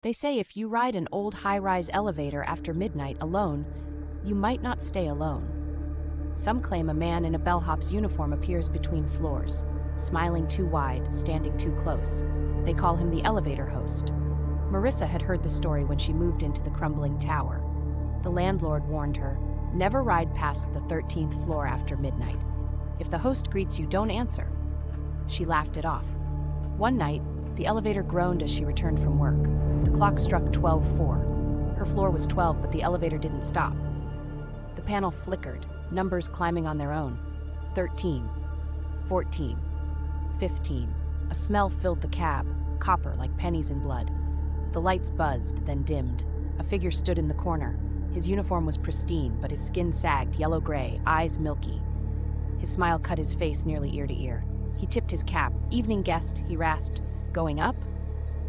They say if you ride an old high-rise elevator after midnight alone, you might not stay alone. Some claim a man in a bellhop's uniform appears between floors, smiling too wide, standing too close. They call him the elevator host. Marissa had heard the story when she moved into the crumbling tower. The landlord warned her, never ride past the 13th floor after midnight. If the host greets you, don't answer. She laughed it off. One night, the elevator groaned as she returned from work. The clock struck 12:04. Her floor was 12, but the elevator didn't stop. The panel flickered, numbers climbing on their own. 13, 14, 15. A smell filled the cab, copper like pennies in blood. The lights buzzed, then dimmed. A figure stood in the corner. His uniform was pristine, but his skin sagged, yellow-gray, eyes milky. His smile cut his face nearly ear to ear. He tipped his cap. "Evening guest," he rasped. "Going up?"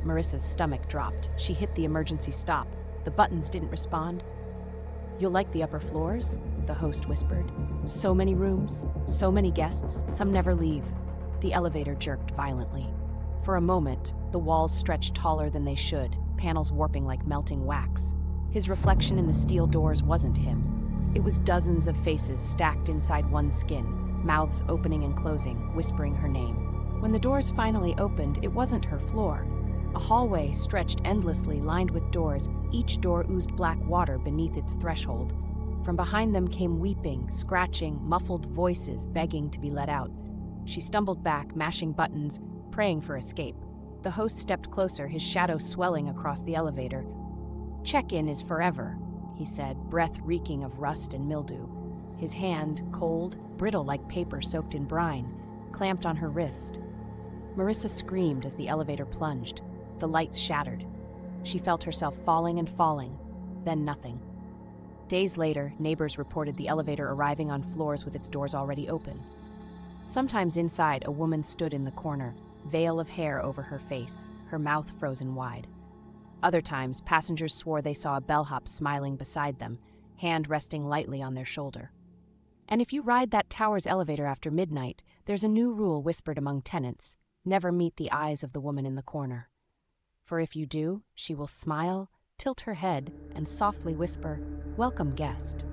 Marissa's stomach dropped. She hit the emergency stop. The buttons didn't respond. "You'll like the upper floors?" the host whispered. "So many rooms, so many guests, some never leave." The elevator jerked violently. For a moment, the walls stretched taller than they should, panels warping like melting wax. His reflection in the steel doors wasn't him. It was dozens of faces stacked inside one skin, mouths opening and closing, whispering her name. When the doors finally opened, it wasn't her floor. A hallway stretched endlessly, lined with doors. Each door oozed black water beneath its threshold. From behind them came weeping, scratching, muffled voices begging to be let out. She stumbled back, mashing buttons, praying for escape. The host stepped closer, his shadow swelling across the elevator. "Check-in is forever," he said, breath reeking of rust and mildew. His hand, cold, brittle like paper soaked in brine, clamped on her wrist. Marissa screamed as the elevator plunged. The lights shattered. She felt herself falling and falling, then nothing. Days later, neighbors reported the elevator arriving on floors with its doors already open. Sometimes inside, a woman stood in the corner, veil of hair over her face, her mouth frozen wide. Other times, passengers swore they saw a bellhop smiling beside them, hand resting lightly on their shoulder. And if you ride that tower's elevator after midnight, there's a new rule whispered among tenants: never meet the eyes of the woman in the corner. For if you do, she will smile, tilt her head, and softly whisper, "Welcome, guest."